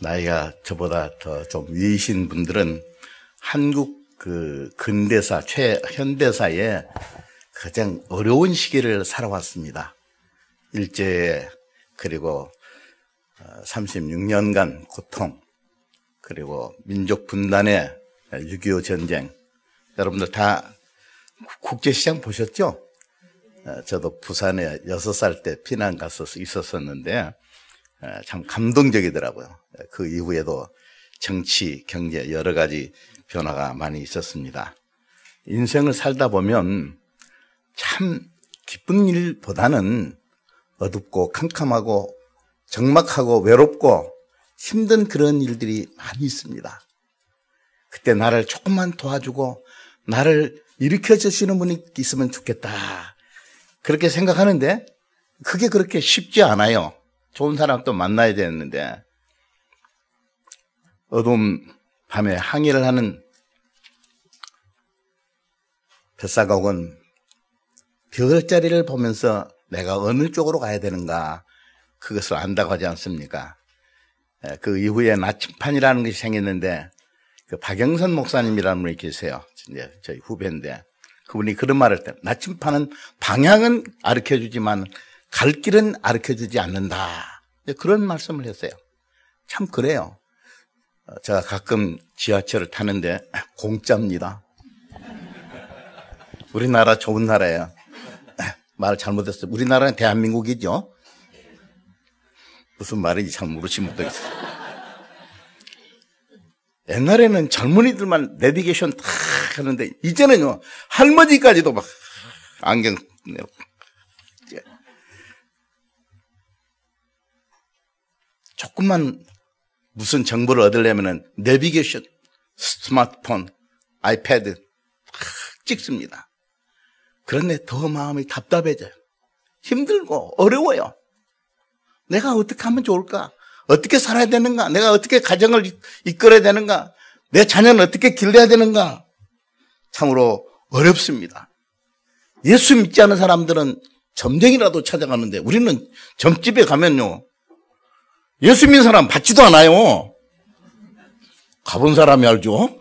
나이가 저보다 더 좀 위이신 분들은 한국 근대사, 최현대사의 가장 어려운 시기를 살아왔습니다. 일제, 그리고 36년간 고통, 그리고 민족 분단의 6.25 전쟁. 여러분들 다 국제시장 보셨죠? 저도 부산에 6살 때 피난 가서 있었었는데 참 감동적이더라고요. 그 이후에도 정치, 경제 여러 가지 변화가 많이 있었습니다. 인생을 살다 보면 참 기쁜 일보다는 어둡고 캄캄하고 적막하고 외롭고 힘든 그런 일들이 많이 있습니다. 그때 나를 조금만 도와주고 나를 일으켜 주시는 분이 있으면 좋겠다. 그렇게 생각하는데 그게 그렇게 쉽지 않아요. 좋은 사람도 만나야 되는데 어두운 밤에 항해를 하는 뱃사각은 별자리를 보면서 내가 어느 쪽으로 가야 되는가 그것을 안다고 하지 않습니까? 그 이후에 나침판이라는 것이 생겼는데 그 박영선 목사님이라는 분이 계세요. 이제 저희 후배인데 그분이 그런 말을 할 때 나침판은 방향은 가르쳐주지만 갈 길은 가르쳐주지 않는다. 그런 말씀을 했어요. 참 그래요. 제가 가끔 지하철을 타는데 공짜입니다. 우리나라 좋은 나라예요. 말 잘못했어요. 우리나라는 대한민국이죠. 무슨 말인지 잘 모르지 못하겠어요. 옛날에는 젊은이들만 내비게이션 다 하는데 이제는요 할머니까지도 막 안경 조금만 무슨 정보를 얻으려면 내비게이션, 스마트폰, 아이패드 찍습니다. 그런데 더 마음이 답답해져요. 힘들고 어려워요. 내가 어떻게 하면 좋을까? 어떻게 살아야 되는가? 내가 어떻게 가정을 이끌어야 되는가? 내 자녀는 어떻게 길러야 되는가? 참으로 어렵습니다. 예수 믿지 않은 사람들은 점쟁이라도 찾아가는데 우리는 점집에 가면요 예수 믿는 사람 받지도 않아요. 가본 사람이 알죠?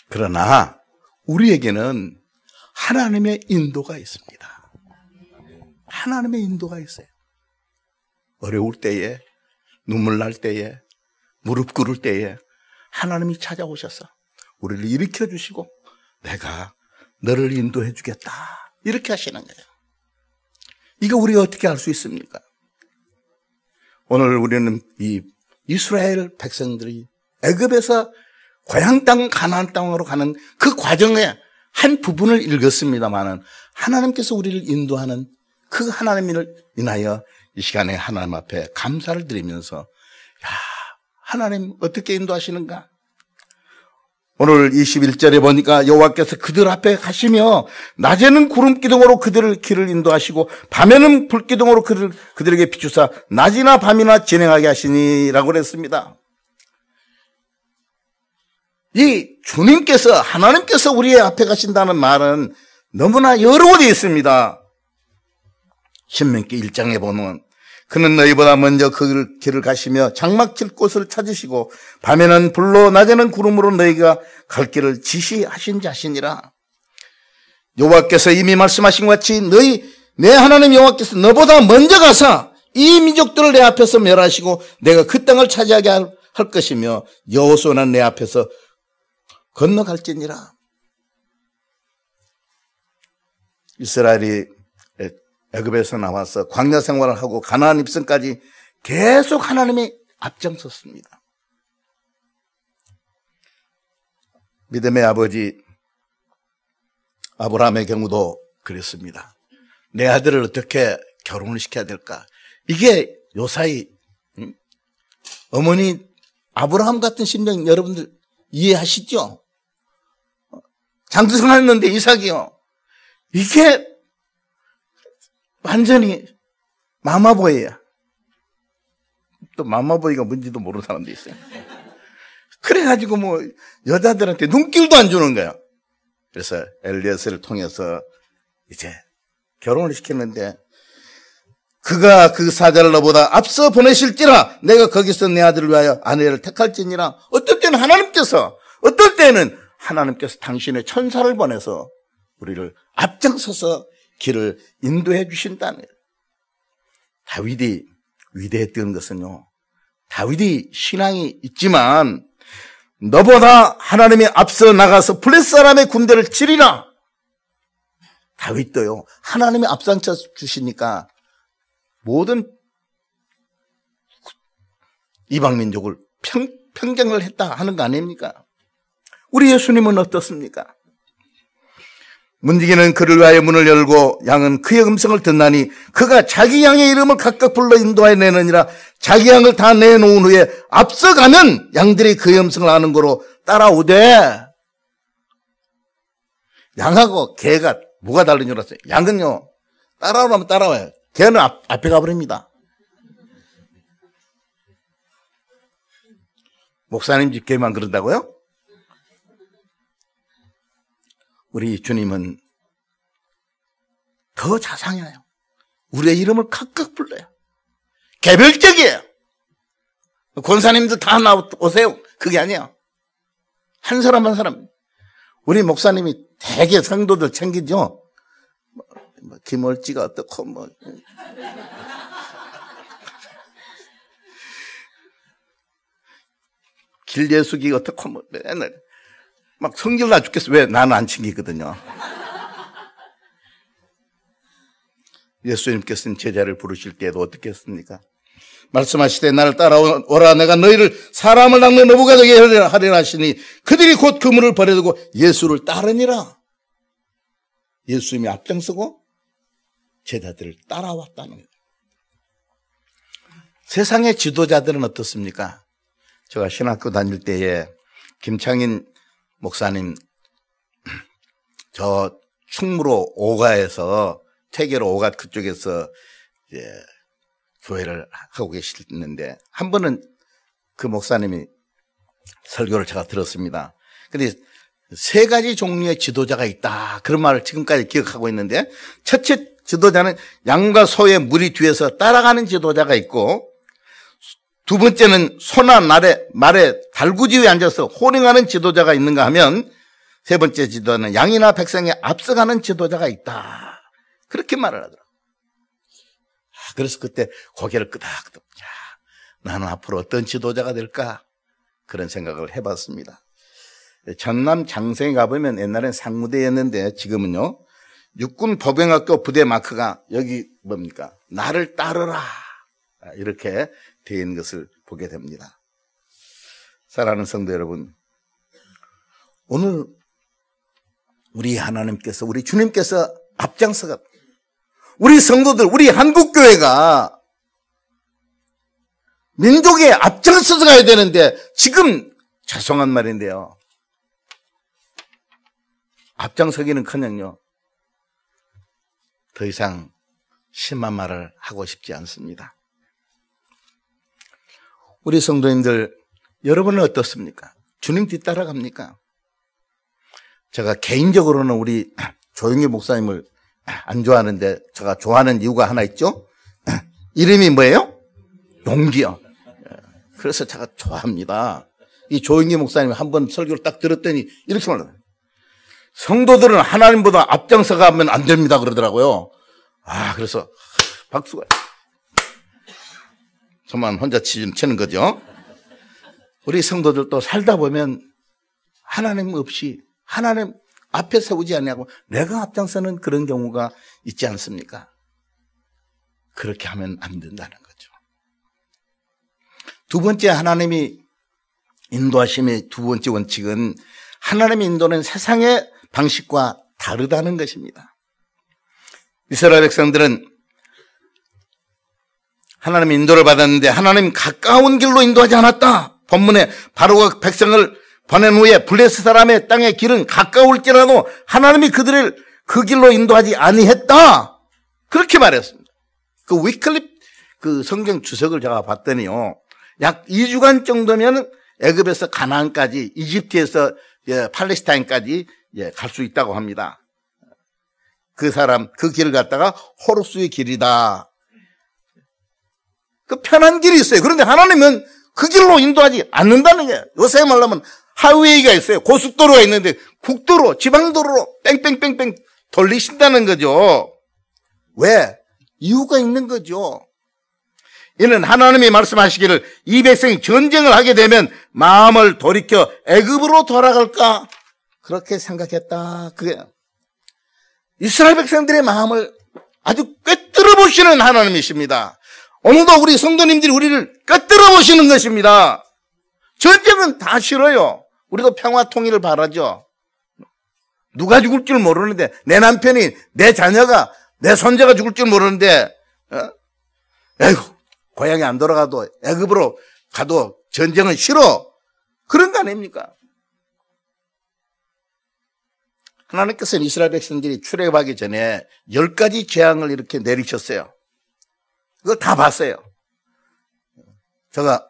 그러나 우리에게는 하나님의 인도가 있습니다. 하나님의 인도가 있어요. 어려울 때에, 눈물 날 때에, 무릎 꿇을 때에 하나님이 찾아오셔서 우리를 일으켜 주시고 내가 너를 인도해 주겠다. 이렇게 하시는 거예요. 이거 우리가 어떻게 알 수 있습니까? 오늘 우리는 이 이스라엘 백성들이 애굽에서 고향 땅 가나안 땅으로 가는 그 과정의 한 부분을 읽었습니다만은 하나님께서 우리를 인도하는 그 하나님을 인하여 이 시간에 하나님 앞에 감사를 드리면서 야, 하나님 어떻게 인도하시는가? 오늘 21절에 보니까 여호와께서 그들 앞에 가시며 낮에는 구름 기둥으로 그들을 길을 인도하시고 밤에는 불 기둥으로 그들에게 비추사 낮이나 밤이나 진행하게 하시니라고 그랬습니다. 이 주님께서 하나님께서 우리의 앞에 가신다는 말은 너무나 여러 곳에 있습니다. 신명기 1장에 보면 그는 너희보다 먼저 그 길을 가시며 장막칠 곳을 찾으시고 밤에는 불로 낮에는 구름으로 너희가 갈 길을 지시하신 자시니라. 여호와께서 이미 말씀하신 것 같이 내 하나님 여호와께서 너보다 먼저 가사 이 민족들을 내 앞에서 멸하시고 내가 그 땅을 차지하게 할 것이며 여호수아는 내 앞에서 건너갈지니라. 이스라엘이 애굽에서 나와서 광야 생활을 하고 가나안 입성까지 계속 하나님이 앞장섰습니다. 믿음의 아버지 아브라함의 경우도 그랬습니다. 내 아들을 어떻게 결혼을 시켜야 될까? 이게 요사이 어머니 아브라함 같은 심령 여러분들 이해하시죠? 장수생했는데 이삭이요. 이게 완전히 마마보이야. 또 마마보이가 뭔지도 모르는 사람도 있어요. 그래가지고 뭐 여자들한테 눈길도 안 주는 거야. 그래서 엘리야스를 통해서 이제 결혼을 시켰는데 그가 그 사자를 너보다 앞서 보내실지라 내가 거기서 내 아들을 위하여 아내를 택할지니라. 어떨 때는 하나님께서, 어떨 때는 하나님께서 당신의 천사를 보내서 우리를 앞장서서 길을 인도해 주신다는 거예요. 다윗이 위대했던 것은요, 다윗이 신앙이 있지만 너보다 하나님이 앞서 나가서 블레셋 사람의 군대를 치리라. 다윗도요, 하나님이 앞장서 주시니까 모든 이방민족을 평정을 했다 하는 거 아닙니까? 우리 예수님은 어떻습니까? 문지기는 그를 위하여 문을 열고 양은 그의 음성을 듣나니 그가 자기 양의 이름을 각각 불러 인도하여 내느니라. 자기 양을 다 내놓은 후에 앞서가면 양들이 그의 음성을 아는 거로 따라오되, 양하고 개가 뭐가 다른 줄 알았어요? 양은요, 따라오라면 따라와요. 개는 앞에 가버립니다. 목사님 집 개만 그런다고요? 우리 주님은 더 자상해요. 우리의 이름을 각각 불러요. 개별적이에요. 권사님들 다 나오세요. 그게 아니에요. 한 사람 한 사람. 우리 목사님이 되게 성도들 챙기죠. 김월지가 어떻고 길예숙이가 어떻고 맨날 막 성질 나 죽겠어. 왜? 나는 안 챙기거든요. 예수님께서는 제자를 부르실 때도 어떻게 했습니까? 말씀하시되 나를 따라오라. 내가 너희를 사람을 낚는 어부가 되게 하리라 하시니 그들이 곧 그물을 버려두고 예수를 따르니라. 예수님이 앞장서고 제자들을 따라왔다는 거예요. 세상의 지도자들은 어떻습니까? 제가 신학교 다닐 때에 김창인 목사님, 저 충무로 오가에서, 태계로 오가 그쪽에서 이제 교회를 하고 계시는데, 한 번은 그 목사님이 설교를 제가 들었습니다. 근데 세 가지 종류의 지도자가 있다, 그런 말을 지금까지 기억하고 있는데, 첫째 지도자는 양과 소의 무리 뒤에서 따라가는 지도자가 있고, 두 번째는 소나 말에 달구지 위에 앉아서 호령하는 지도자가 있는가 하면, 세 번째 지도자는 양이나 백성에 앞서가는 지도자가 있다, 그렇게 말을 하더라고요. 그래서 그때 고개를 끄덕끄덕, 나는 앞으로 어떤 지도자가 될까, 그런 생각을 해봤습니다. 전남 장성에 가보면 옛날엔 상무대였는데 지금은요, 육군 법영학교 부대 마크가 여기 뭡니까? 나를 따르라, 이렇게 되어 있는 것을 보게 됩니다. 사랑하는 성도 여러분, 오늘 우리 하나님께서, 우리 주님께서 앞장서가, 우리 성도들, 우리 한국교회가 민족에 앞장서서 가야 되는데, 지금 죄송한 말인데요, 앞장서기는커녕요, 더 이상 심한 말을 하고 싶지 않습니다. 우리 성도님들, 여러분은 어떻습니까? 주님 뒤따라갑니까? 제가 개인적으로는 우리 조영기 목사님을 안 좋아하는데, 제가 좋아하는 이유가 하나 있죠? 이름이 뭐예요? 용기요. 그래서 제가 좋아합니다. 이 조영기 목사님 한번 설교를 딱 들었더니 이렇게 말해요. 성도들은 하나님보다 앞장서 가면 안 됩니다, 그러더라고요. 그래서 박수가. 저만 혼자 치는 거죠. 우리 성도들도 살다 보면 하나님 없이, 하나님 앞에 세우지 않냐고 내가 앞장서는 그런 경우가 있지 않습니까? 그렇게 하면 안 된다는 거죠. 두 번째, 하나님이 인도하심의 두 번째 원칙은, 하나님의 인도는 세상의 방식과 다르다는 것입니다. 이스라엘 백성들은 하나님의 인도를 받았는데 하나님 가까운 길로 인도하지 않았다. 본문에 바로가 백성을 보낸 후에 블레셋 사람의 땅의 길은 가까울지라도 하나님이 그들을 그 길로 인도하지 아니했다, 그렇게 말했습니다. 그 위클립 그 성경 주석을 제가 봤더니요, 약 2주간 정도면 애굽에서 가나안까지, 이집트에서 팔레스타인까지 갈 수 있다고 합니다. 그 사람, 그 길을 갔다가 호르스의 길이다, 그 편한 길이 있어요. 그런데 하나님은 그 길로 인도하지 않는다는 거예요. 요새 말하면 하이웨이가 있어요. 고속도로가 있는데 국도로, 지방도로로 뺑뺑뺑뺑 돌리신다는 거죠. 왜? 이유가 있는 거죠. 이는 하나님이 말씀하시기를 이 백성이 전쟁을 하게 되면 마음을 돌이켜 애굽으로 돌아갈까? 그렇게 생각했다. 그게 이스라엘 백성들의 마음을 아주 꿰뚫어 보시는 하나님이십니다. 오늘도 우리 성도님들이 우리를 꿰뚫어 보시는 것입니다. 전쟁은 다 싫어요. 우리도 평화 통일을 바라죠. 누가 죽을 줄 모르는데, 내 남편이, 내 자녀가, 내 손자가 죽을 줄 모르는데, 에이구, 고향에 안 돌아가도 애굽으로 가도 전쟁은 싫어. 그런 거 아닙니까? 하나님께서는 이스라엘 백성들이 출애굽하기 전에 10가지 재앙을 이렇게 내리셨어요. 그걸 다 봤어요. 제가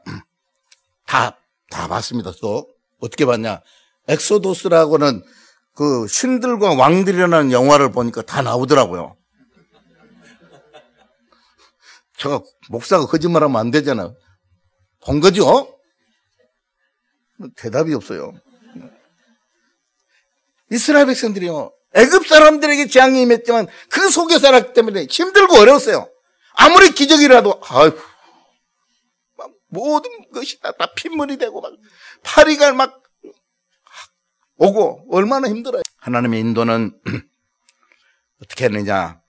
다 봤습니다. 또 어떻게 봤냐? 엑소도스라고는 그 신들과 왕들이라는 영화를 보니까 다 나오더라고요. 제가 목사가 거짓말하면 안 되잖아요. 본 거죠? 대답이 없어요. 이스라엘 백성들이요, 애굽 사람들에게 재앙이 임했지만 그 속에 살았기 때문에 힘들고 어려웠어요. 아무리 기적이라도 아이고, 막 모든 것이 다 핏물이 되고 막 파리가 막 오고 얼마나 힘들어요. 하나님의 인도는 어떻게 했느냐?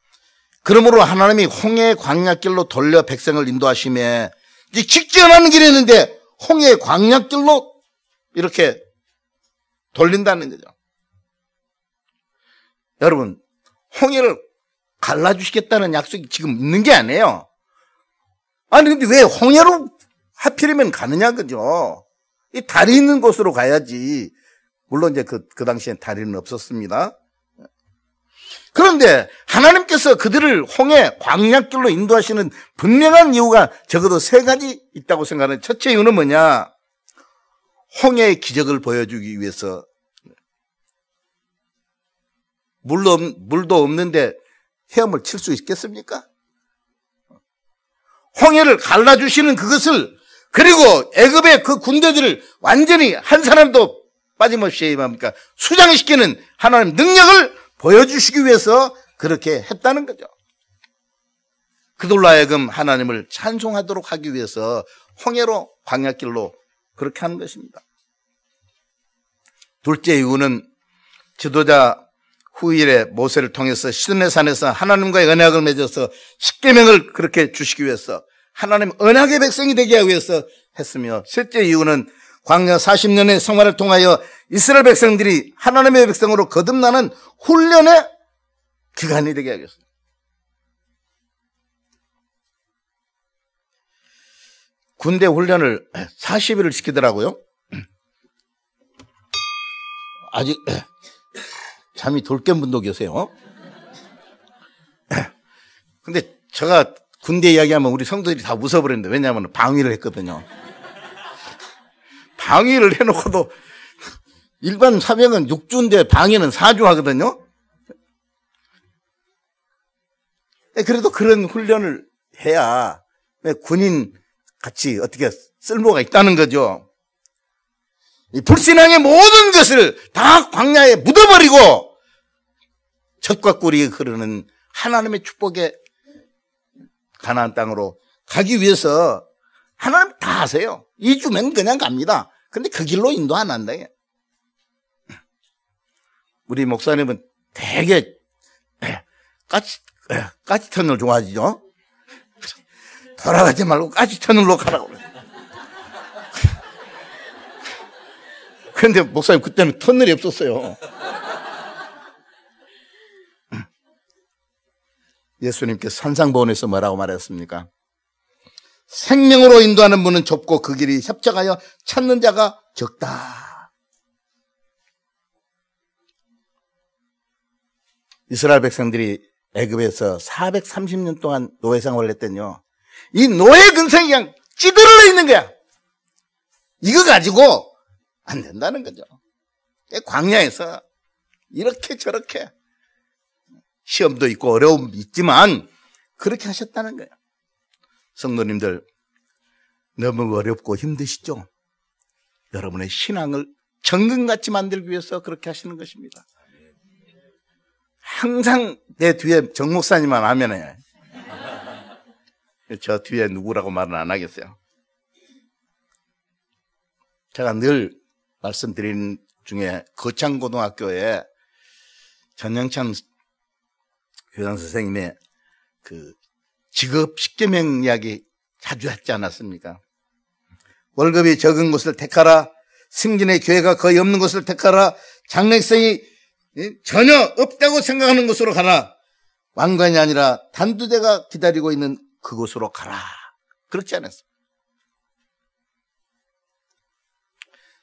그러므로 하나님이 홍해 광야길로 돌려 백성을 인도하심에 이제 직전하는 길이 있는데 홍해 광야길로 이렇게 돌린다는 거죠. 여러분, 홍해를 갈라주시겠다는 약속이 지금 있는 게 아니에요. 아니 근데 왜 홍해로 하필이면 가느냐 그죠? 이 다리 있는 곳으로 가야지. 물론 이제 그 당시엔 다리는 없었습니다. 그런데 하나님께서 그들을 홍해 광야길로 인도하시는 분명한 이유가 적어도 3가지 있다고 생각하는. 첫째 이유는 뭐냐? 홍해의 기적을 보여주기 위해서. 물도 없는데 헤엄을 칠 수 있겠습니까? 홍해를 갈라주시는 그것을, 그리고 애굽의 그 군대들을 완전히 한 사람도 빠짐없이 뭡니까? 수장시키는 하나님 능력을 보여주시기 위해서 그렇게 했다는 거죠. 그들로 하여금 하나님을 찬송하도록 하기 위해서 홍해로 광야길로 그렇게 하는 것입니다. 둘째 이유는 지도자 후일에 모세를 통해서 시내산에서 하나님과의 언약을 맺어서 십계명을 그렇게 주시기 위해서 하나님 언약의 백성이 되게 하기 위해서 했으며, 셋째 이유는 광야 40년의 생활을 통하여 이스라엘 백성들이 하나님의 백성으로 거듭나는 훈련의 기간이 되게 하기 위해서. 군대 훈련을 40일을 시키더라고요. 아직 잠이 덜 깬 분도 계세요. 근데 제가 군대 이야기하면 우리 성도들이 다 웃어버렸는데, 왜냐하면 방위를 했거든요. 방위를 해놓고도 일반 사병은 6주인데 방위는 4주 하거든요. 그래도 그런 훈련을 해야 군인 같이 어떻게 쓸모가 있다는 거죠. 이 불신앙의 모든 것을 다 광야에 묻어버리고 젖과 꿀이 흐르는 하나님의 축복의 가나안 땅으로 가기 위해서 하나님 다 하세요. 2주면 그냥 갑니다. 근데 그 길로 인도 안 한다. 우리 목사님은 되게 까치터널 좋아하시죠? 돌아가지 말고 까치터널로 가라고 그래요. 그런데 목사님 그때는 터널이 없었어요. 예수님께서 산상보훈에서 뭐라고 말했습니까? 생명으로 인도하는 문은 좁고 그 길이 협착하여 찾는 자가 적다. 이스라엘 백성들이 애굽에서 430년 동안 노예 생활을 했더니요, 이 노예 근성이 그냥 찌들어 있는 거야. 이거 가지고 안 된다는 거죠. 광야에서 이렇게 저렇게 시험도 있고 어려움도 있지만 그렇게 하셨다는 거예요. 성도님들, 너무 어렵고 힘드시죠? 여러분의 신앙을 정금같이 만들기 위해서 그렇게 하시는 것입니다. 항상 내 뒤에 정 목사님만 하면은 저 뒤에 누구라고 말은 안 하겠어요. 제가 늘 말씀드린 중에 거창고등학교에 전영찬 교장 선생님의 그 직업 10계명 이야기 자주 했지 않았습니까? 월급이 적은 곳을 택하라. 승진의 기회가 거의 없는 곳을 택하라. 장래성이 전혀 없다고 생각하는 곳으로 가라. 왕관이 아니라 단두대가 기다리고 있는 그곳으로 가라. 그렇지 않았어요?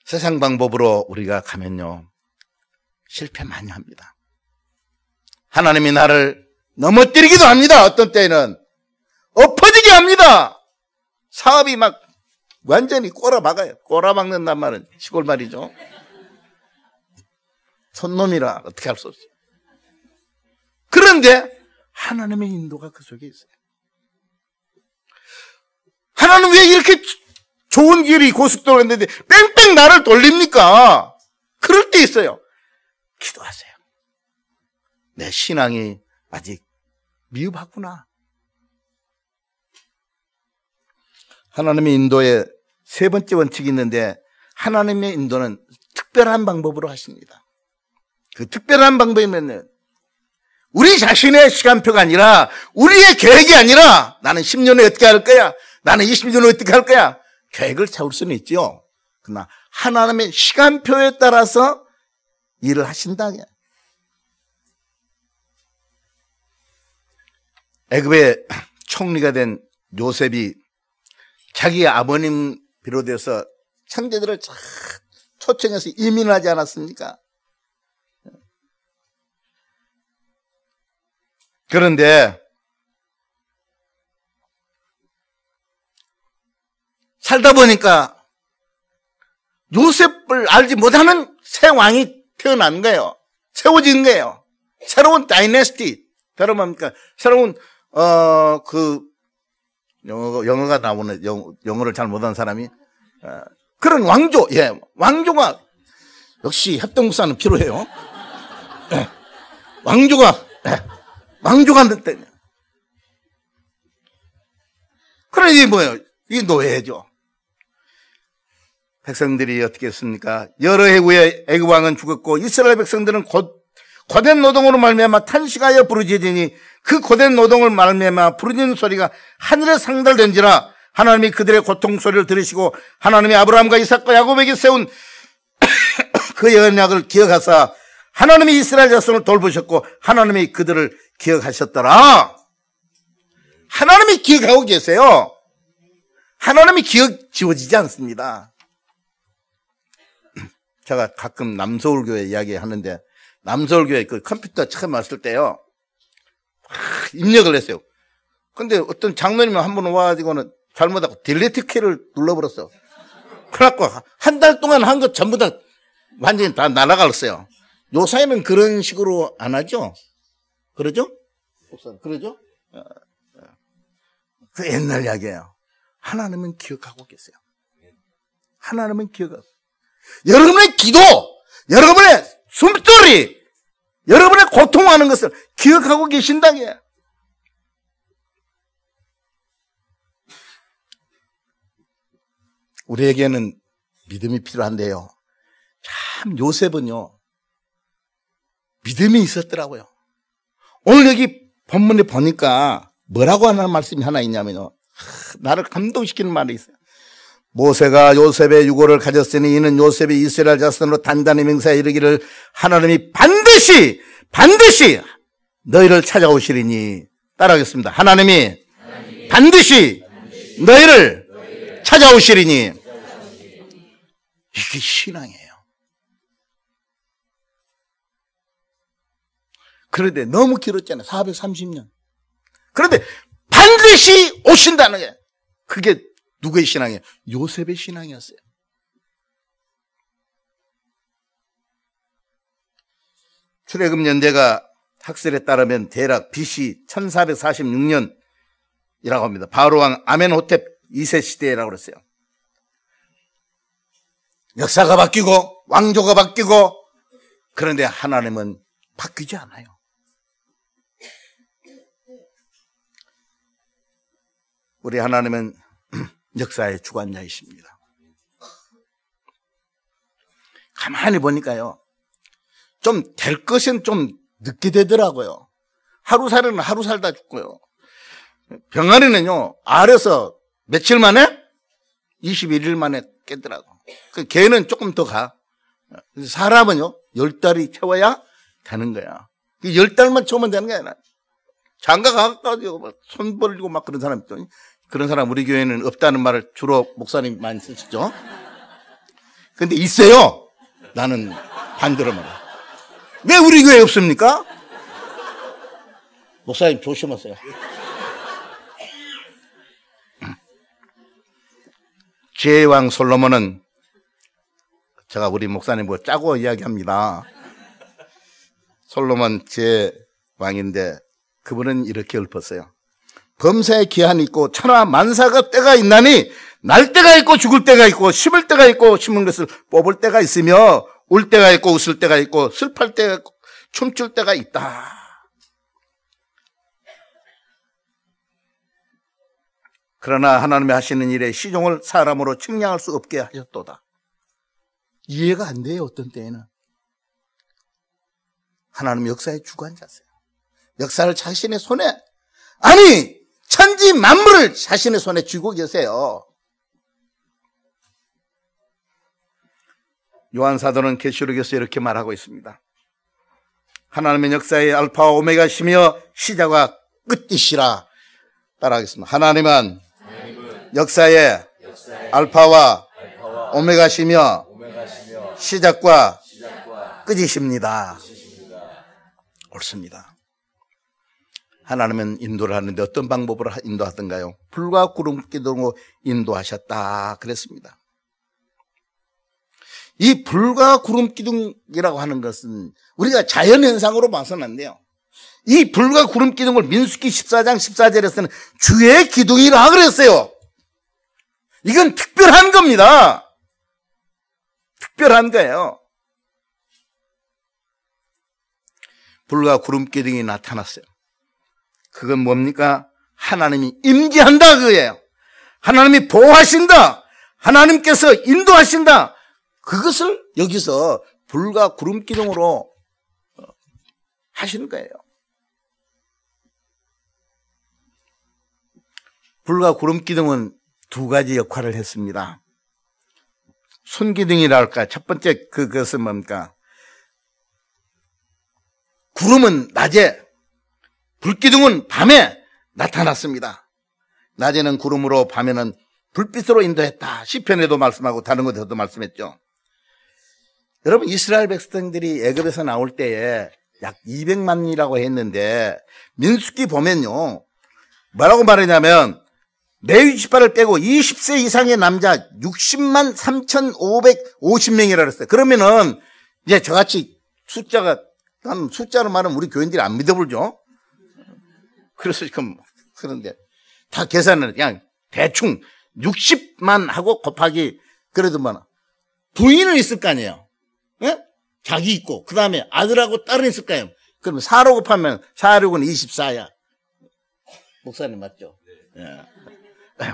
세상 방법으로 우리가 가면요, 실패 많이 합니다. 하나님이 나를 넘어뜨리기도 합니다. 어떤 때에는 엎어지게 합니다. 사업이 막 완전히 꼬라박아요. 꼬라박는단 말은 시골 말이죠. 손놈이라 어떻게 할 수 없어요. 그런데 하나님의 인도가 그 속에 있어요. 하나님 왜 이렇게 좋은 길이 고속도로가 있는데 뺑뺑 나를 돌립니까? 그럴 때 있어요. 기도하세요. 내 신앙이 아직 미흡하구나. 하나님의 인도에 세 번째 원칙이 있는데, 하나님의 인도는 특별한 방법으로 하십니다. 그 특별한 방법이면 우리 자신의 시간표가 아니라, 우리의 계획이 아니라, 나는 10년에 어떻게 할 거야, 나는 20년에 어떻게 할 거야, 계획을 세울 수는 있죠. 그러나 하나님의 시간표에 따라서 일을 하신다. 애굽의 총리가 된 요셉이 자기 아버님 비롯해서 형제들을 초청해서 이민하지 않았습니까? 그런데 살다 보니까 요셉을 알지 못하는 새 왕이 태어난 거예요. 세워진 거예요. 새로운 다이내스티. 여러분, 새로운 영어가 나오는, 영어를 잘 못하는 사람이, 그런 왕조, 예, 왕조가, 역시 협동국사는 필요해요. 예, 왕조가 됐대. 그래, 이게 뭐예요? 이게 노예죠. 백성들이 어떻게 했습니까? 여러 해 후에 애굽 왕은 죽었고, 이스라엘 백성들은 고된 노동으로 말미암아 탄식하여 부르짖으니, 그 고된 노동을 말미암아 부르짖는 소리가 하늘에 상달된지라. 하나님이 그들의 고통 소리를 들으시고 하나님이 아브라함과 이삭과 야곱에게 세운 그 언약을 기억하사 하나님이 이스라엘 자손을 돌보셨고 하나님이 그들을 기억하셨더라. 하나님이 기억하고 계세요. 하나님이 기억 지워지지 않습니다. 제가 가끔 남서울교회 이야기하는데, 남서울교회 그 컴퓨터 처음 왔을 때요, 입력을 했어요. 근데 어떤 장로님이 한 번 와가지고는 잘못하고 딜리트 키를 눌러버렸어. 그래갖고 한 달 동안 한 것 전부 다 완전히 다 날아갔어요. 요사이는 그런 식으로 안 하죠? 그러죠? 그러죠? 그 옛날 이야기예요. 하나님은 기억하고 계세요. 하나님은 기억하고. 여러분의 기도, 여러분의 숨소리, 여러분의 고통하는 것을 기억하고 계신다게. 우리에게는 믿음이 필요한데요, 참 요셉은요 믿음이 있었더라고요. 오늘 여기 본문에 보니까 뭐라고 하는 말씀이 하나 있냐면요, 나를 감동시키는 말이 있어요. 모세가 요셉의 유고를 가졌으니 이는 요셉이 이스라엘 자손으로 단단히 맹세하여 이르기를 하나님이 반드시 너희를 찾아오시리니. 따라하겠습니다. 하나님이 반드시 너희를 찾아오시리니. 이게 신앙이에요. 그런데 너무 길었잖아요. 430년. 그런데 반드시 오신다는 게, 그게 누구의 신앙이에요? 요셉의 신앙이었어요. 출애굽 연대가 학설에 따르면 대략 BC 1446년이라고 합니다. 바로 왕 아멘호텝 2세 시대라고 그랬어요. 역사가 바뀌고 왕조가 바뀌고, 그런데 하나님은 바뀌지 않아요. 우리 하나님은 역사의 주관자이십니다. 가만히 보니까요, 좀 될 것은 좀 늦게 되더라고요. 하루 살이는 하루 살다 죽고요. 병아리는요, 알에서 며칠 만에? 21일 만에 깨더라고. 개는 조금 더 가. 사람은요, 10달이 채워야 되는 거야. 10달만 채우면 되는 게 아니라, 장가 가가지고 손 벌리고 막 그런 사람 있죠. 그런 사람 우리 교회는 없다는 말을 주로 목사님 많이 쓰시죠. 근데 있어요. 나는 반대로 말해. 왜 우리 교회에 없습니까? 목사님 조심하세요. 지혜의 왕 솔로몬은, 제가 우리 목사님 뭐 짜고 이야기합니다. 솔로몬 지혜의 왕인데 그분은 이렇게 읊었어요. 범사에 기한이 있고 천하 만사가 때가 있나니 날 때가 있고 죽을 때가 있고 심을 때가 있고 심은 것을 뽑을 때가 있으며 울 때가 있고 웃을 때가 있고 슬플 때가 있고 춤출 때가 있다. 그러나 하나님이 하시는 일에 시종을 사람으로 측량할 수 없게 하셨도다. 이해가 안 돼요. 어떤 때에는. 하나님 역사의 주관자세요. 역사를 자신의 손에, 아니 천지 만물을 자신의 손에 쥐고 계세요. 요한 사도는 계시록에서 이렇게 말하고 있습니다. 하나님은 역사의 알파와 오메가시며 시작과 끝이시라. 따라하겠습니다. 하나님은 역사의 알파와 오메가시며 시작과 끝이십니다. 옳습니다. 하나님은 인도를 하는데 어떤 방법으로 인도하던가요? 불과 구름 기둥으로 인도하셨다 그랬습니다. 이 불과 구름 기둥이라고 하는 것은 우리가 자연현상으로 봐서는 안 돼요. 이 불과 구름 기둥을 민수기 14장 14절에서는 주의 기둥이라 그랬어요. 이건 특별한 겁니다. 특별한 거예요. 불과 구름 기둥이 나타났어요. 그건 뭡니까? 하나님이 임재한다 그거예요. 하나님이 보호하신다. 하나님께서 인도하신다. 그것을 여기서 불과 구름 기둥으로 하시는 거예요. 불과 구름 기둥은 두 가지 역할을 했습니다. 손기둥이라 할까? 첫 번째 그것은 뭡니까? 구름은 낮에, 불기둥은 밤에 나타났습니다. 낮에는 구름으로, 밤에는 불빛으로 인도했다. 시편에도 말씀하고 다른 곳에서도 말씀했죠. 여러분, 이스라엘 백성들이 애굽에서 나올 때에 약 200만이라고 했는데 민수기 보면요, 뭐라고 말하냐면 레위 지파를 빼고 20세 이상의 남자 60만 3,550명이라 그랬어요. 그러면은 이제 저같이 숫자로 말하면 우리 교인들이 안 믿어보죠. 그래서 지금 그런데 다 계산을 그냥 대충 60만 하고 곱하기, 그래도 뭐 부인은 있을 거 아니에요. 예? 자기 있고 그 다음에 아들하고 딸은 있을 거예요. 그러면 4로 곱하면 4,6은 24야. 목사님 맞죠? 예.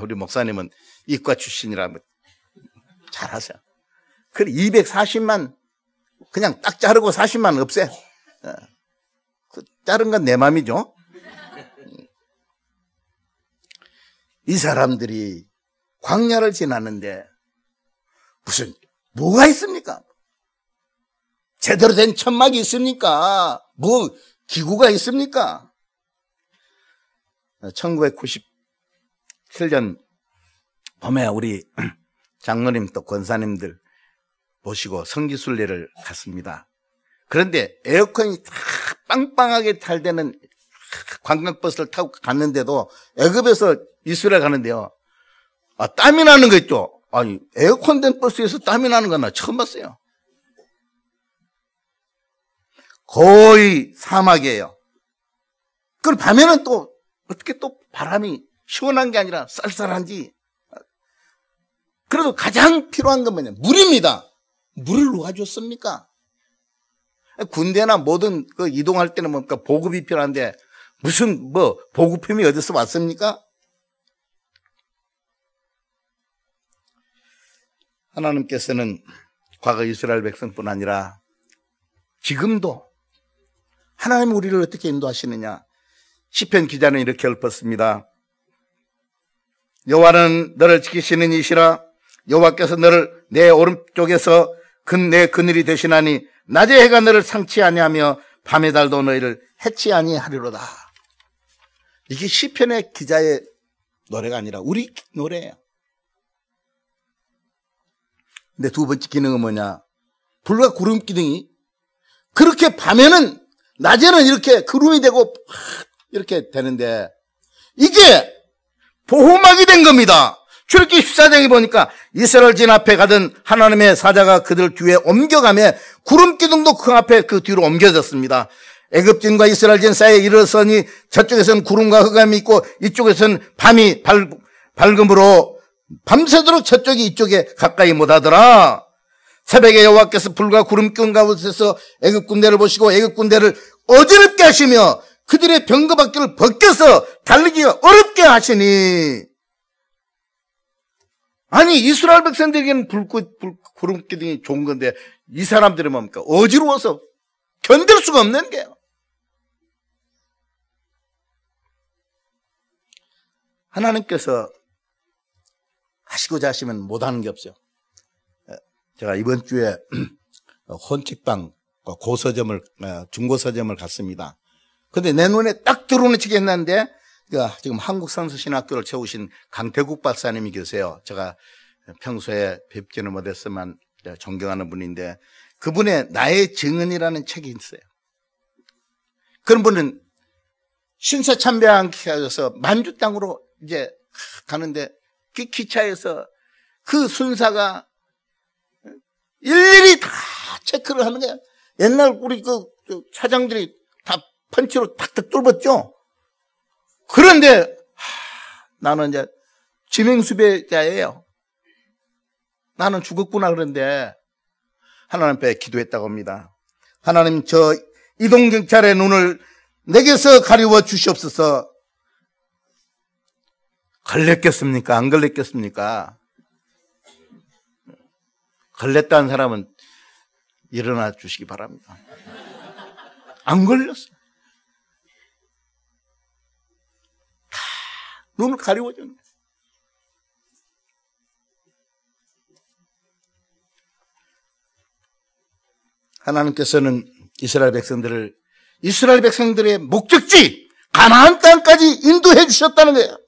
우리 목사님은 이과 출신이라 잘하세요. 그래 240만 그냥 딱 자르고 40만 없애. 그 자른 건 내 맘이죠. 이 사람들이 광야를 지났는데 무슨 뭐가 있습니까? 제대로 된 천막이 있습니까? 뭐 기구가 있습니까? 1997년 봄에 우리 장로님 또 권사님들 모시고 성지순례를 갔습니다. 그런데 에어컨이 다 빵빵하게 잘 되는 관광버스를 타고 갔는데도 애굽에서 이스라엘 가는데요, 땀이 나는 거 있죠. 아니, 에어컨 된 버스에서 땀이 나는 건 나 처음 봤어요. 거의 사막이에요. 그럼 밤에는 또 어떻게 또 바람이 시원한 게 아니라 쌀쌀한지 그래도 가장 필요한 건 뭐냐? 물입니다. 물을 누가 줬습니까? 군대나 뭐든 그 이동할 때는 뭡니까? 보급이 필요한데 무슨 보급품이 어디서 왔습니까? 하나님께서는 과거 이스라엘 백성뿐 아니라 지금도 하나님 우리를 어떻게 인도하시느냐? 시편 기자는 이렇게 읊었습니다. 여호와는 너를 지키시는 이시라. 여호와께서 너를 내 오른쪽에서 내 그늘이 되시나니 낮에 해가 너를 상치 아니하며 밤의 달도 너희를 해치 아니하리로다. 이게 시편의 기자의 노래가 아니라 우리 노래예요. 근데 두 번째 기능은 뭐냐? 불과 구름 기둥이 그렇게 밤에는 낮에는 이렇게 구름이 되고 이렇게 되는데 이게 보호막이 된 겁니다. 출애굽기 14장에 보니까 이스라엘 진 앞에 가던 하나님의 사자가 그들 뒤에 옮겨가며 구름 기둥도 그 앞에 그 뒤로 옮겨졌습니다. 애굽진과 이스라엘진 사이에 이르렀으니 저쪽에서는 구름과 흑암이 있고 이쪽에서는 밤이 밝음으로 밤새도록 저쪽이 이쪽에 가까이 못하더라. 새벽에 여호와께서 불과 구름 기둥 가운데서 애굽 군대를 보시고 애굽 군대를 어지럽게 하시며 그들의 병거바퀴를 벗겨서 달리기가 어렵게 하시니, 아니 이스라엘 백성들에게는 구름 기둥이 좋은 건데 이 사람들은 뭡니까? 어지러워서 견딜 수가 없는 게요. 하나님께서 하시고자 하시면 못하는 게 없어요. 제가 이번 주에 헌책방 고서점을 중고서점을 갔습니다. 근데 내 눈에 딱 들어오는 책이 있는데 지금 한국선수신학교를 채우신 강태국 박사님이 계세요. 제가 평소에 뵙지는 못했지만 존경하는 분인데 그분의 나의 증언이라는 책이 있어요. 그런 분은 신사참배하셔서 만주 땅으로 이제 가는데 그 기차에서 그 순사가 일일이 다 체크를 하는 거야. 옛날 우리 그 사장들이 다 펀치로 탁탁 뚫었죠. 그런데 나는 이제 지명수배자예요. 나는 죽었구나. 그런데 하나님 앞에 기도했다고 합니다. 하나님, 저 이동경찰의 눈을 내게서 가리워 주시옵소서. 걸렸겠습니까? 안 걸렸겠습니까? 걸렸다는 사람은 일어나 주시기 바랍니다. 안 걸렸어요. 다 눈을 가리워줬네. 하나님께서는 이스라엘 백성들의 목적지 가나안 땅까지 인도해 주셨다는 거예요.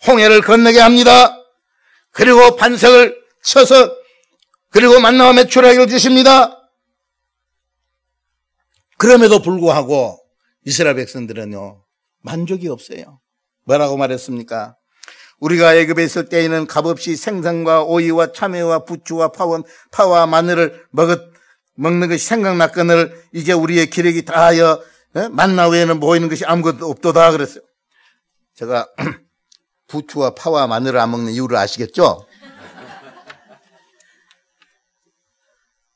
홍해를 건너게 합니다. 그리고 반석을 쳐서 그리고 만나와 메추라기를 주십니다. 그럼에도 불구하고 이스라엘 백성들은요 만족이 없어요. 뭐라고 말했습니까? 우리가 애굽에 있을 때에는 값없이 생선과 오이와 참외와 부추와 파와 마늘을 먹는 것이 생각났거늘 이제 우리의 기력이 다하여 만나 외에는 보이는 것이 아무것도 없도다 그랬어요. 제가 부추와 파와 마늘을 안 먹는 이유를 아시겠죠?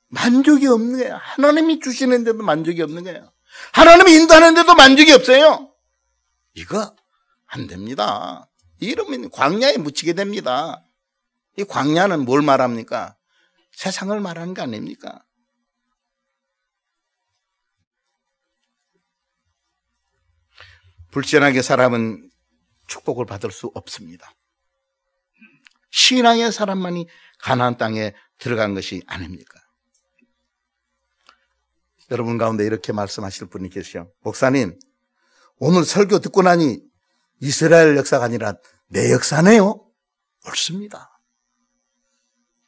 만족이 없는 거예요. 하나님이 주시는데도 만족이 없는 거예요. 하나님이 인도하는데도 만족이 없어요. 이거 안 됩니다. 이러면 광야에 묻히게 됩니다. 이 광야는 뭘 말합니까? 세상을 말하는 거 아닙니까? 불신하게 사람은 축복을 받을 수 없습니다. 신앙의 사람만이 가나안 땅에 들어간 것이 아닙니까? 여러분 가운데 이렇게 말씀하실 분이 계시죠. 목사님, 오늘 설교 듣고 나니 이스라엘 역사가 아니라 내 역사네요. 옳습니다.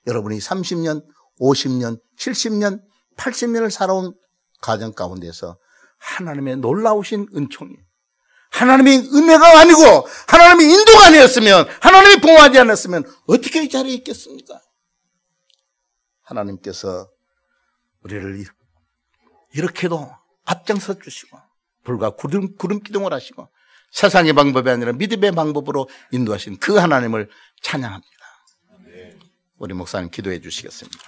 여러분이 30년, 50년, 70년, 80년을 살아온 가정 가운데서 하나님의 놀라우신 은총이, 하나님의 은혜가 아니고 하나님의 인도가 아니었으면, 하나님이 보호하지 않았으면 어떻게 이 자리에 있겠습니까? 하나님께서 우리를 이렇게도 앞장서 주시고 불과 구름 기둥을 하시고 세상의 방법이 아니라 믿음의 방법으로 인도하신 그 하나님을 찬양합니다. 우리 목사님 기도해 주시겠습니다.